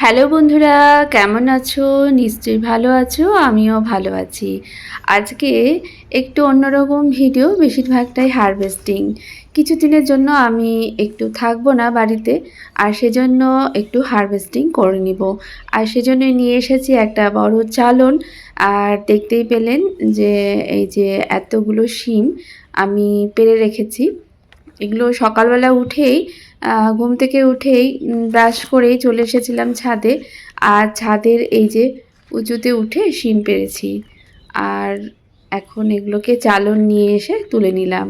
Hello বন্ধুরা, কেমন আছো? নিশ্চয়ই ভালো আছো, আমিও ভালো আছি। আজকে একটু অন্যরকম ভিডিও, বেশিরভাগটাই হারভেস্টিং। কিছুদিনের জন্য আমি একটু থাকবো না বাড়িতে, আর সেজন্য একটু হারভেস্টিং করে নিব। আর সেজন্যই নিয়ে এসেছি একটা বড় চালন। আর দেখতেই পেলেন যে এই যে এতগুলো শিম আমি পেড়ে রেখেছি। এগুলো সকালবেলা উঠেই ঘুম থেকে উঠেই ব্রাশ করেই চলে এসেছিলাম ছাদে। আর ছাদের এই যে উঁচুতে উঠে শিম পেড়েছি। আর এখন এগুলোকে চালন নিয়ে এসে তুলে নিলাম।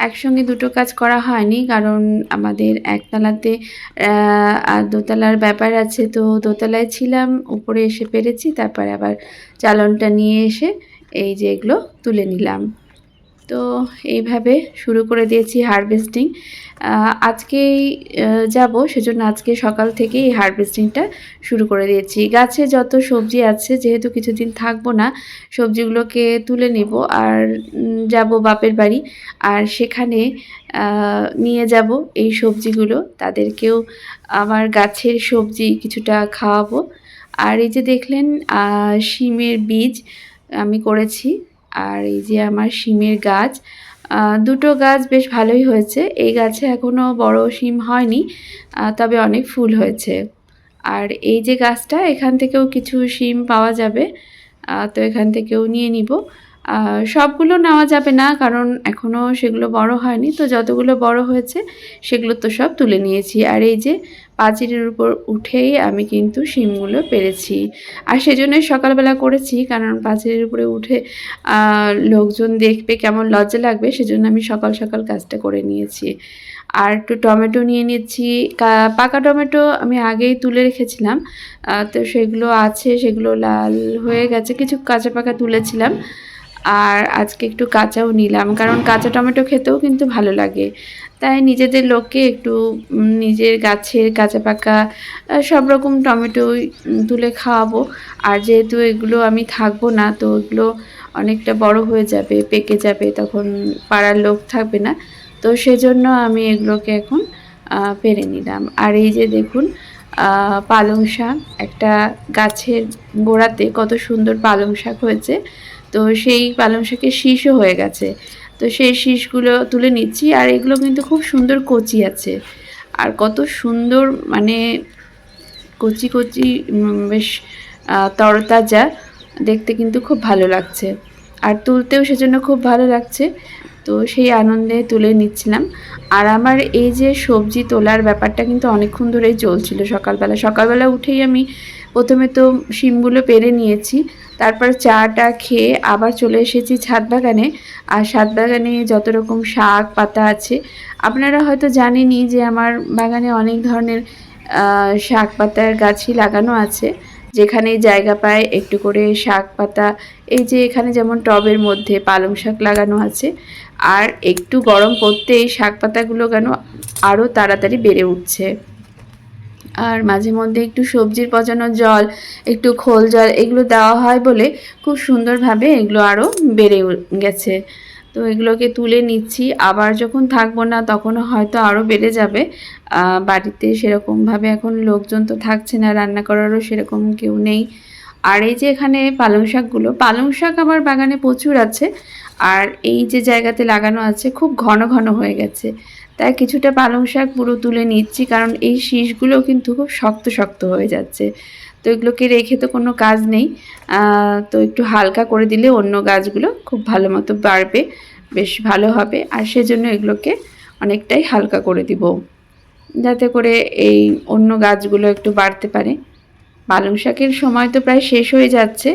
একসঙ্গে দুটো কাজ করা হয়নি, কারণ আমাদের একতলাতে আর দোতলার ব্যাপার আছে, তো দোতলায় ছিলাম, উপরে এসে পেরেছি, তারপরে আবার চালনটা নিয়ে এসে এই যে এগুলো তুলে নিলাম। তো এইভাবে শুরু করে দিয়েছি হারভেস্টিং। আজকেই যাব, সেজন্য আজকে সকাল থেকেই এই হারভেস্টিংটা শুরু করে দিয়েছি। গাছে যত সবজি আছে, যেহেতু কিছুদিন থাকবো না, সবজিগুলোকে তুলে নেব আর যাব বাপের বাড়ি। আর সেখানে নিয়ে যাব এই সবজিগুলো, তাদেরকেও আমার গাছের সবজি কিছুটা খাওয়াবো। আর এই যে দেখলেন শিমের বীজ আমি করেছি। আর এই যে আমার শিমের গাছ, দুটো গাছ বেশ ভালোই হয়েছে। এই গাছে এখনও বড় শিম হয়নি, তবে অনেক ফুল হয়েছে। আর এই যে গাছটা, এখান থেকেও কিছু শিম পাওয়া যাবে, তো এখান থেকেও নিয়ে নিব। সবগুলো নেওয়া যাবে না, কারণ এখনও সেগুলো বড় হয়নি, তো যতগুলো বড় হয়েছে সেগুলো তো সব তুলে নিয়েছি। আর এই যে পাঁচিলের উপর উঠেই আমি কিন্তু শিমগুলো পেরেছি। আর সেজন্যই সকালবেলা করেছি, কারণ পাঁচিলের উপরে উঠে লোকজন দেখবে, কেমন লজ্জা লাগবে, সেজন্য আমি সকাল সকাল কাজটা করে নিয়েছি। আর একটু টমেটো নিয়ে নিচ্ছি। পাকা টমেটো আমি আগেই তুলে রেখেছিলাম, তো সেগুলো আছে, সেগুলো লাল হয়ে গেছে, কিছু কাঁচা পাকা তুলেছিলাম। আর আজকে একটু কাঁচাও নিলাম, কারণ কাঁচা টমেটো খেতেও কিন্তু ভালো লাগে। তাই নিজেদের লোককে একটু নিজের গাছের কাঁচা পাকা সব রকম টমেটোই তুলে খাওয়াবো। আর যেহেতু এগুলো আমি থাকবো না, তো এগুলো অনেকটা বড় হয়ে যাবে, পেকে যাবে, তখন পাড়ার লোক থাকবে না, তো সেজন্য আমি এগুলোকে এখন পেরে নিলাম। আর এই যে দেখুন পালং শাক, একটা গাছের গোড়াতে কত সুন্দর পালং শাক হয়েছে। তো সেই পালং শাকের শীষও হয়ে গেছে, তো সেই শীষগুলো তুলে নিচ্ছি। আর এগুলো কিন্তু খুব সুন্দর কচি আছে, আর কত সুন্দর, মানে কচি কচি, বেশ তরতাজা, দেখতে কিন্তু খুব ভালো লাগছে। আর তুলতেও সেজন্য খুব ভালো লাগছে, তো সেই আনন্দে তুলে নিচ্ছিলাম। আর আমার এই যে সবজি তোলার ব্যাপারটা কিন্তু অনেকক্ষণ ধরেই চলছিল। সকালবেলা উঠেই আমি প্রথমে তো শিমগুলো পেরে নিয়েছি, তারপর চাটা খেয়ে আবার চলে এসেছি ছাদ বাগানে। আর ছাদ বাগানে যত রকম শাক পাতা আছে, আপনারা হয়তো জানেনই যে আমার বাগানে অনেক ধরনের শাক পাতার গাছই লাগানো আছে। যেখানেই জায়গা পায় একটু করে শাক পাতা, এই যে এখানে যেমন টবের মধ্যে পালং শাক লাগানো আছে, আর একটু গরম পড়তেই শাক পাতাগুলো কেন আরও তাড়াতাড়ি বেড়ে উঠছে। আর মাঝে মধ্যে একটু সবজির পচানো জল, একটু খোল জল, এগুলো দেওয়া হয় বলে খুব সুন্দরভাবে এগুলো আরও বেড়ে গেছে। তো এগুলোকে তুলে নিচ্ছি, আবার যখন থাকবো না তখনও হয়তো আরও বেড়ে যাবে। বাড়িতে সেরকমভাবে এখন লোকজন তো থাকছে না, রান্না করারও সেরকম কেউ নেই। আর এই যে এখানে পালং শাক আমার বাগানে প্রচুর আছে। আর এই যে জায়গাতে লাগানো আছে খুব ঘন ঘন হয়ে গেছে, তাই কিছুটা পালং শাক পুরো তুলে নিচ্ছি, কারণ এই শীষগুলো কিন্তু খুব শক্ত শক্ত হয়ে যাচ্ছে। তো এগুলোকে রেখে তো কোনো কাজ নেই, তো একটু হালকা করে দিলে অন্য গাছগুলো খুব ভালো মতো বাড়বে, বেশ ভালো হবে। আর সেজন্য এগুলোকে অনেকটাই হালকা করে দিব, যাতে করে এই অন্য গাছগুলো একটু বাড়তে পারে। পালং শাকের সময় তো প্রায় শেষ হয়ে যাচ্ছে,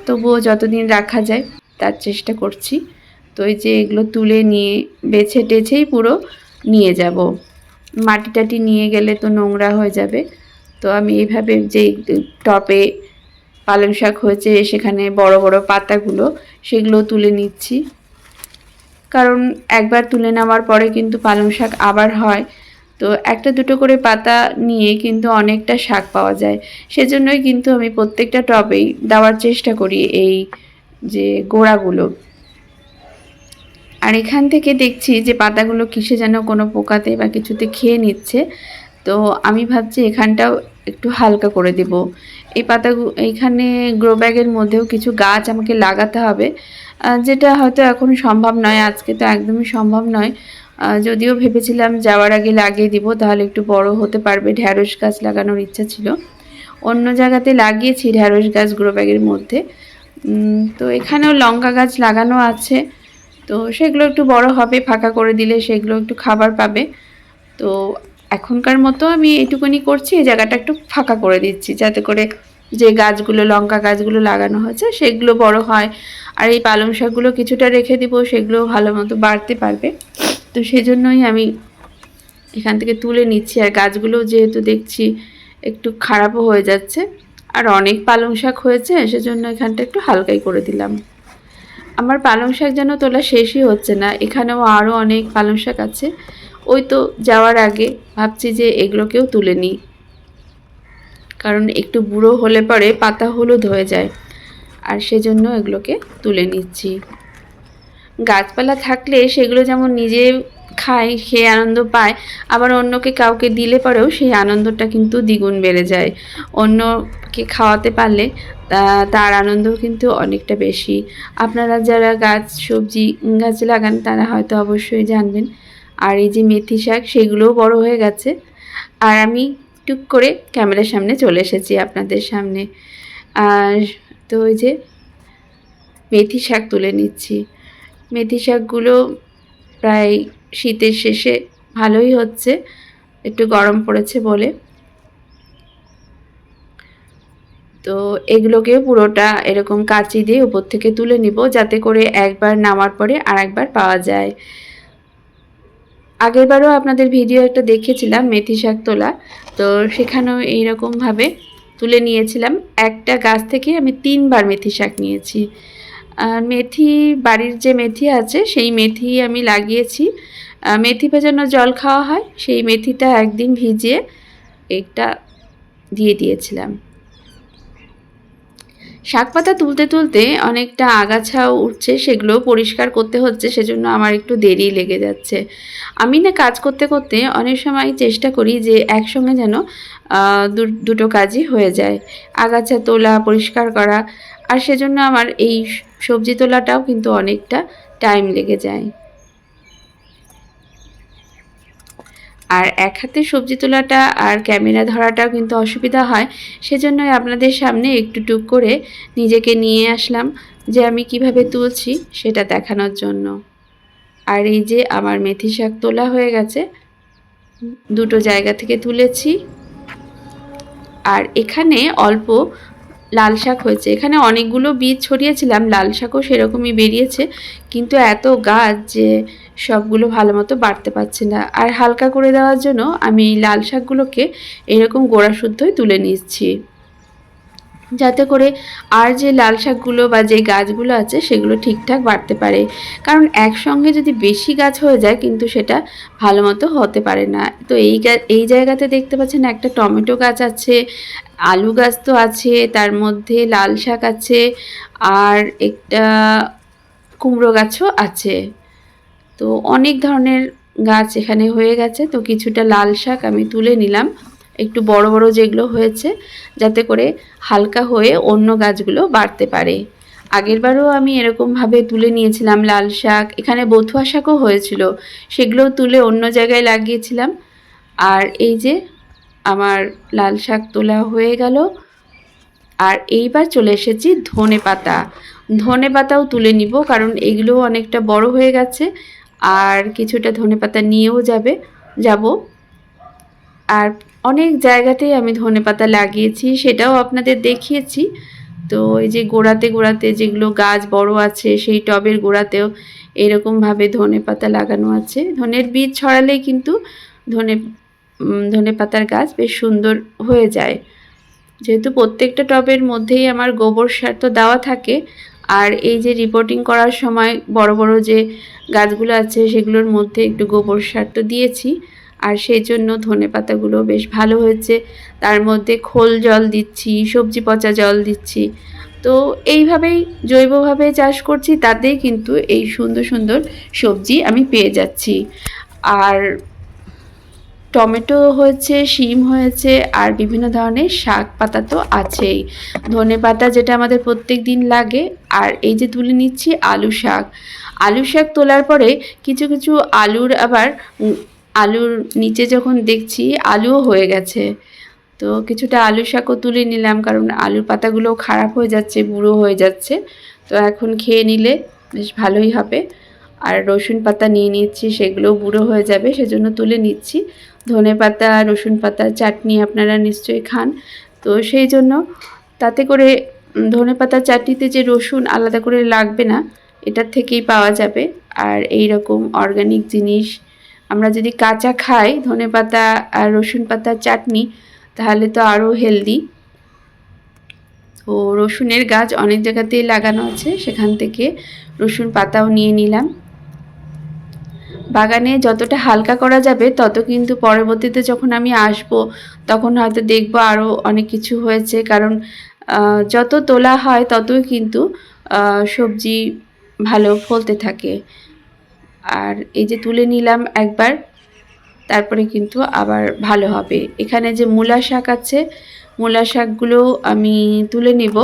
তবুও যতদিন রাখা যায় তার চেষ্টা করছি। তো এই যে এগুলো তুলে নিয়ে বেছে টেছেই পুরো নিয়ে যাব, মাটি টাটি নিয়ে গেলে তো নোংরা হয়ে যাবে। তো আমি এইভাবে যে টবে পালং শাক হয়েছে সেখানে বড় বড় পাতাগুলো, সেগুলো তুলে নিচ্ছি, কারণ একবার তুলে নেওয়ার পরে কিন্তু পালং শাক আবার হয়। তো একটা দুটো করে পাতা নিয়ে কিন্তু অনেকটা শাক পাওয়া যায়, সেজন্যই কিন্তু আমি প্রত্যেকটা টবেই দেওয়ার চেষ্টা করি এই যে গোড়াগুলো। আর এখান থেকে দেখছি যে পাতাগুলো কিসে যেন কোনো পোকাতে বা কিছুতে খেয়ে নিচ্ছে, তো আমি ভাবছি এখানটাও একটু হালকা করে দেব। এই এইখানে গ্রো ব্যাগের মধ্যেও কিছু গাছ আমাকে লাগাতে হবে, যেটা হয়তো এখন সম্ভব নয়, আজকে তো একদমই সম্ভব নয়। যদিও ভেবেছিলাম যাওয়ার আগে লাগিয়ে দিব, তাহলে একটু বড় হতে পারবে। ঢ্যাঁড়স গাছ লাগানোর ইচ্ছা ছিল, অন্য জায়গাতে লাগিয়েছি ঢ্যাঁড়স গাছ গ্রো ব্যাগের মধ্যে। তো এখানেও লঙ্কা গাছ লাগানো আছে, তো সেগুলো একটু বড় হবে, ফাঁকা করে দিলে সেগুলো একটু খাবার পাবে। তো এখনকার মতো আমি এইটুকুনি করছি, এই জায়গাটা একটু ফাঁকা করে দিচ্ছি যাতে করে যে গাছগুলো লঙ্কা গাছগুলো লাগানো হয়েছে সেগুলো বড় হয়। আর এই পালং শাকগুলো কিছুটা রেখে দিব, সেগুলো ভালো মতো বাড়তে পারবে। তো সেই জন্যই আমি এখান থেকে তুলে নিচ্ছি। আর গাছগুলো যেহেতু দেখছি একটু খারাপও হয়ে যাচ্ছে, আর অনেক পালং শাক হয়েছে, সেজন্য এখানটা একটু হালকাই করে দিলাম। আমার পালং শাক যেন তোলা শেষই হচ্ছে না, এখানেও আরও অনেক পালং শাক আছে। ওই তো যাওয়ার আগে ভাবছি যে এগুলোকেও তুলে নিই, কারণ একটু বুড়ো হলে পরে পাতা হলুদ হয়ে যায়, আর সেজন্য এগুলোকে তুলে নিচ্ছি। গাছপালা থাকলে সেগুলো যেমন নিজে খায়, খেয়ে আনন্দ পায়, আবার অন্যকে কাউকে দিলে পরেও সেই আনন্দটা কিন্তু দ্বিগুণ বেড়ে যায়। অন্যকে খাওয়াতে পারলে তার আনন্দ কিন্তু অনেকটা বেশি। আপনারা যারা গাছ সবজি গাছ লাগান তারা হয়তো অবশ্যই জানবেন। আর এই যে মেথি শাক, সেগুলোও বড় হয়ে গেছে, আর আমি টুক করে ক্যামেরার সামনে চলে এসেছি আপনাদের সামনে। আর তো ওই যে মেথি শাক তুলে নিচ্ছি। মেথি শাকগুলো প্রায় শীতের শেষে ভালোই হচ্ছে, একটু গরম পড়েছে বলে। তো এগুলোকে পুরোটা এরকম কাঁচি দিয়ে উপর থেকে তুলে নিব, যাতে করে একবার নামার পরে আর একবার পাওয়া যায়। আগেরবারও আপনাদের ভিডিও একটা দেখেছিলাম মেথি শাক তোলা, তো সেখানেও এইরকমভাবে তুলে নিয়েছিলাম। একটা গাছ থেকে আমি 3বার মেথি শাক নিয়েছি। আর মেথি, বাড়ির যে মেথি আছে সেই মেথি আমি লাগিয়েছি। মেথি ভেজানো জল খাওয়া হয়, সেই মেথিটা একদিন ভিজিয়ে একটা দিয়ে দিয়েছিলাম। শাক পাতা তুলতে তুলতে অনেকটা আগাছাও উঠছে, সেগুলোও পরিষ্কার করতে হচ্ছে, সেজন্য আমার একটু দেরি লেগে যাচ্ছে। আমি না কাজ করতে করতে অনেক সময় চেষ্টা করি যে একসঙ্গে যেন দুটো কাজই হয়ে যায়, আগাছা তোলা, পরিষ্কার করা। আর সেজন্য আমার এই সবজি তোলাটাও কিন্তু অনেকটা টাইম লেগে যায়। আর এক হাতে সবজি তোলাটা আর ক্যামেরা ধরাটাও কিন্তু অসুবিধা হয়, সেজন্যই আপনাদের সামনে একটু টুক করে নিজেকে নিয়ে আসলাম যে আমি কিভাবে তুলছি সেটা দেখানোর জন্য। আর এই যে আমার মেথি শাক তোলা হয়ে গেছে, দুটো জায়গা থেকে তুলেছি। আর এখানে অল্প লাল শাক হয়েছে, এখানে অনেকগুলো বীজ ছড়িয়েছিলাম, লাল শাকও সেরকমই বেরিয়েছে, কিন্তু এত গাছ যে সবগুলো ভালো মতো বাড়তে পারছে না। আর হালকা করে দেওয়ার জন্য আমি লাল শাকগুলোকে এরকম গোড়া শুদ্ধই তুলে নিচ্ছি, যাতে করে আর যে লাল শাকগুলো বা যে গাছগুলো আছে সেগুলো ঠিকঠাক বাড়তে পারে। কারণ একসঙ্গে যদি বেশি গাছ হয়ে যায় কিন্তু সেটা ভালো মতো হতে পারে না। তো এই জায়গাতে দেখতে পাচ্ছেন একটা টমেটো গাছ আছে, আলু গাছ তো আছে, তার মধ্যে লাল শাক আছে, আর একটা কুমড়ো গাছও আছে। তো অনেক ধরনের গাছ এখানে হয়ে গেছে। তো কিছুটা লাল শাক আমি তুলে নিলাম, একটু বড় বড় যেগুলো হয়েছে, যাতে করে হালকা হয়ে অন্য গাছগুলো বাড়তে পারে। আগেরবারও আমি এরকমভাবে তুলে নিয়েছিলাম লাল শাক, এখানে বথুয়া শাকও হয়েছিল, সেগুলোও তুলে অন্য জায়গায় লাগিয়েছিলাম। আর এই যে আমার লাল শাক তোলা হয়ে গেল। আর এইবার চলে এসেছি ধনে পাতা। ধনে পাতাও তুলে নিব, কারণ এগুলোও অনেকটা বড় হয়ে গেছে, আর কিছুটা ধনে পাতা নিয়েও যাব। আর অনেক জায়গাতেই আমি ধনে পাতা লাগিয়েছি, সেটাও আপনাদের দেখিয়েছি। তো এই যে গোড়াতে গোড়াতে যেগুলো গাছ বড় আছে সেই টবের গোড়াতেও এরকমভাবে ধনে পাতা লাগানো আছে। ধনের বীজ ছড়ালেই কিন্তু ধনে পাতার গাছ বেশ সুন্দর হয়ে যায়। যেহেতু প্রত্যেকটা টবের মধ্যেই আমার গোবর সার তো দেওয়া থাকে, আর এই যে রিপোর্টিং করার সময় বড় বড় যে গাছগুলো আছে সেগুলোর মধ্যে একটু গোবর সার তো দিয়েছি, আর সেই জন্য ধনে পাতাগুলো বেশ ভালো হয়েছে। তার মধ্যে খোল জল দিচ্ছি, সবজি পচা জল দিচ্ছি। তো এইভাবেই জৈবভাবে চাষ করছি, তাতেই কিন্তু এই সুন্দর সুন্দর সবজি আমি পেয়ে যাচ্ছি। আর টমেটো হয়েছে, শিম হয়েছে, আর বিভিন্ন ধরনের শাক পাতা তো আছেই। ধনে পাতা যেটা আমাদের প্রত্যেক দিন লাগে। আর এই যে তুলে নিচ্ছি আলু শাক। আলু শাক তোলার পরে কিছু কিছু আলুর আবার আলুর নিচে যখন দেখছি আলুও হয়ে গেছে। তো কিছুটা আলু শাকও তুলে নিলাম, কারণ আলুর পাতাগুলো খারাপ হয়ে যাচ্ছে, বুড়ো হয়ে যাচ্ছে। তো এখন খেয়ে নিলে বেশ ভালোই হবে। আর রসুন পাতা নিয়ে নিচ্ছি, সেগুলোও বুড়ো হয়ে যাবে, সেজন্য তুলে নিচ্ছি। ধনে পাতা, রসুন পাতা চাটনি আপনারা নিশ্চয়ই খান, তো সেই জন্য তাতে করে ধনে পাতা চাটনিতে যে রসুন আলাদা করে লাগবে না, এটার থেকেই পাওয়া যাবে। আর এই রকম অর্গানিক জিনিস আমরা যদি কাঁচা খাই, ধনে পাতা আর রসুন পাতার চাটনি, তাহলে তো আরও হেলদি। তো রসুনের গাছ অনেক জায়গাতেই লাগানো আছে, সেখান থেকে রসুন পাতাও নিয়ে নিলাম। বাগানে যতটা হালকা করা যাবে তত কিন্তু পরবর্তীতে যখন আমি আসব তখন হয়তো দেখব আরও অনেক কিছু হয়েছে, কারণ যত তোলা হয় ততই কিন্তু সবজি ভালো ফলতে থাকে। আর এই যে তুলে নিলাম একবার, তারপরে কিন্তু আবার ভালো হবে। এখানে যে মূলা শাক আছে, মূলা শাকগুলো আমি তুলে নেব।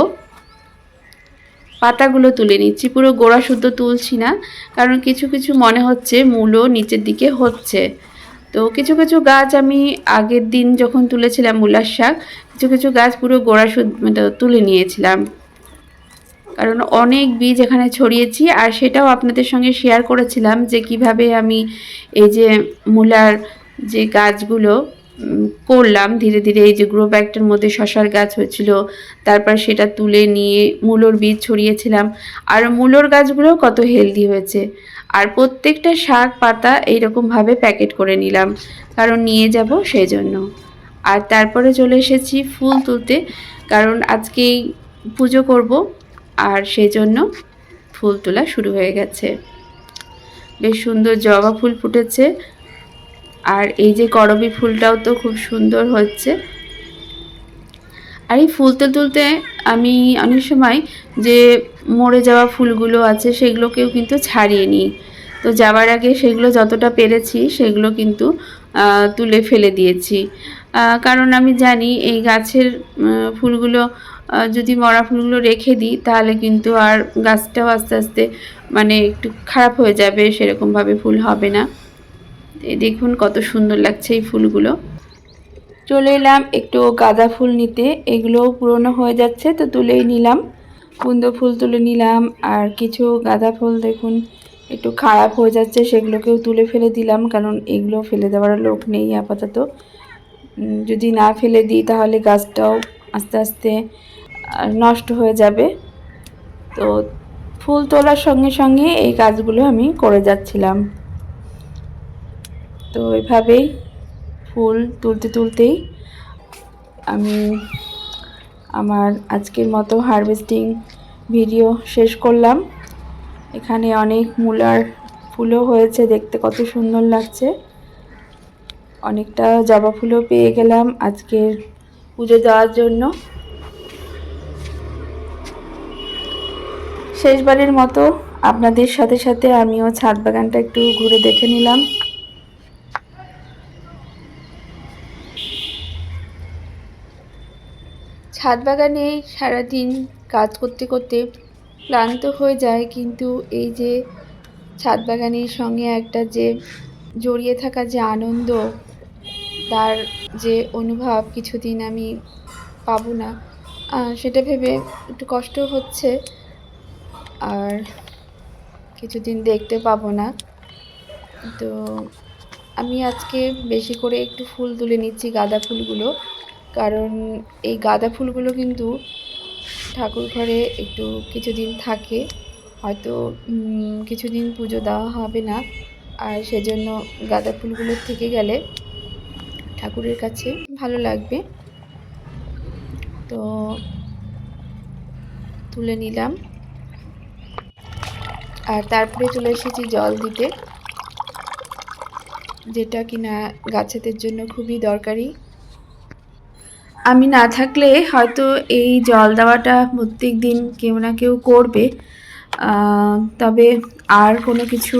পাতাগুলো তুলে নিচ্ছি, পুরো গোড়া শুদ্ধ তুলছি না, কারণ কিছু কিছু মনে হচ্ছে মূলও নিচের দিকে হচ্ছে। তো কিছু কিছু গাছ আমি আগের দিন যখন তুলেছিলাম মূলার শাক, কিছু কিছু গাছ পুরো গোড়া শুদ্ধ তুলে নিয়েছিলাম, কারণ অনেক বীজ এখানে ছড়িয়েছি। আর সেটাও আপনাদের সঙ্গে শেয়ার করেছিলাম যে কিভাবে আমি এই যে মূলার যে গাছগুলো করলাম ধীরে ধীরে। এই যে গ্রো ব্যাগটার মধ্যে শশার গাছ হয়েছিল, তারপর সেটা তুলে নিয়ে মূলোর বীজ ছড়িয়েছিলাম। আর মূলোর গাছগুলো কত হেলদি হয়েছে। আর প্রত্যেকটা শাক পাতা এইরকমভাবে প্যাকেট করে নিলাম, কারণ নিয়ে যাব সেই জন্য। আর তারপরে চলে এসেছি ফুল তুলতে, কারণ আজকেই পুজো করব, আর সেই জন্য ফুল তোলা শুরু হয়ে গেছে। বেশ সুন্দর জবা ফুল ফুটেছে, আর এই যে করবী ফুলটাও তো খুব সুন্দর হচ্ছে। আর এই ফুল তুলতে আমি অনেক সময় যে মরে যাওয়া ফুলগুলো আছে সেগুলোকেও কিন্তু ছাড়িয়ে নিই। তো যাওয়ার আগে সেগুলো যতটা পেরেছি সেগুলো কিন্তু তুলে ফেলে দিয়েছি, কারণ আমি জানি এই গাছের ফুলগুলো যদি মরা ফুলগুলো রেখে দিই তাহলে কিন্তু আর গাছটাও আস্তে আস্তে মানে একটু খারাপ হয়ে যাবে, সেরকমভাবে ফুল হবে না। এই দেখুন কত সুন্দর লাগছে এই ফুলগুলো। চলে এলাম একটু গাঁদা ফুল নিতে, এগুলোও পুরনো হয়ে যাচ্ছে তো তুলেই নিলাম। কুন্দ ফুল তুলে নিলাম, আর কিছু গাঁদা ফুল দেখুন একটু খারাপ হয়ে যাচ্ছে, সেগুলোকেও তুলে ফেলে দিলাম, কারণ এগুলো ফেলে দেওয়ার লোক নেই আপাতত। যদি না ফেলে দিই তাহলে গাছটাও আস্তে আস্তে নষ্ট হয়ে যাবে। তো ফুল তোলার সঙ্গে সঙ্গে এই কাজগুলো আমি করে যাচ্ছিলাম। তো এভাবেই ফুল তুলতে তুলতেই আমি আমার আজকের মতো হারভেস্টিং ভিডিও শেষ করলাম। এখানে অনেক মূলার ফুলও হয়েছে, দেখতে কত সুন্দর লাগছে। অনেকটা জবা ফুলও পেয়ে গেলাম আজকের পুজো দেওয়ার জন্য। শেষবারের মতো আপনাদের সাথে সাথে আমিও ছাদ বাগানটা একটু ঘুরে দেখে নিলাম। ছাদ বাগানে সারাদিন কাজ করতে করতে ক্লান্ত হয়ে যায়, কিন্তু এই যে ছাদ বাগানের সঙ্গে একটা যে জড়িয়ে থাকা যে আনন্দ, তার যে অনুভব কিছুদিন আমি পাবো না, সেটা ভেবে একটু কষ্ট হচ্ছে। আর কিছুদিন দেখতে পাবো না, তো আমি আজকে বেশি করে একটু ফুল তুলে নিচ্ছি, গাঁদা ফুলগুলো, কারণ এই গাঁদা ফুলগুলো কিন্তু ঠাকুর ঘরে একটু কিছুদিন থাকে, হয়তো কিছুদিন পুজো দেওয়া হবে না, আর সেজন্য গাঁদা ফুলগুলো থেকে গেলে ঠাকুরের কাছে ভালো লাগবে। তো তুলে নিলাম, আর তারপরে চলে এসেছি জল দিতে, যেটা কিনা গাছেদের জন্য খুবই দরকারি। আমি না থাকলে হয়তো এই জল দেওয়াটা প্রত্যেক দিন কেউ না কেউ করবে, তবে আর কোনো কিছু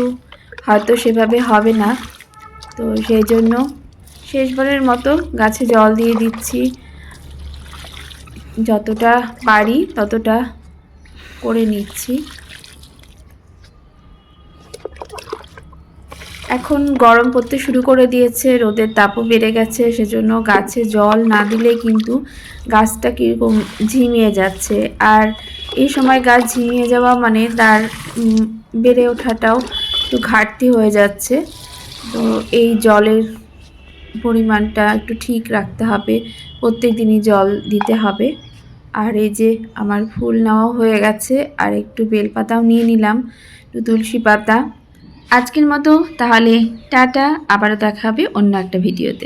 হয়তো সেভাবে হবে না। তো সেই জন্য শেষবারের মতো গাছে জল দিয়ে দিচ্ছি, যতটা পারি ততটা করে নিচ্ছি। এখন গরম পড়তে শুরু করে দিয়েছে, রোদের তাপও বেড়ে গেছে, সেজন্য গাছে জল না দিলে কিন্তু গাছটা কীরকম ঝিমিয়ে যাচ্ছে। আর এই সময় গাছ ঝিমিয়ে যাওয়া মানে তার বেড়ে ওঠাটাও একটু ঘাটতি হয়ে যাচ্ছে। তো এই জলের পরিমাণটা একটু ঠিক রাখতে হবে, প্রত্যেক দিনই জল দিতে হবে। আর এই যে আমার ফুল নেওয়া হয়ে গেছে, আর একটু বেলপাতাও নিয়ে নিলাম, একটু তুলসী পাতা। আজকের মতো তাহলে টাটা, আবারও দেখা হবে অন্য একটা ভিডিওতে।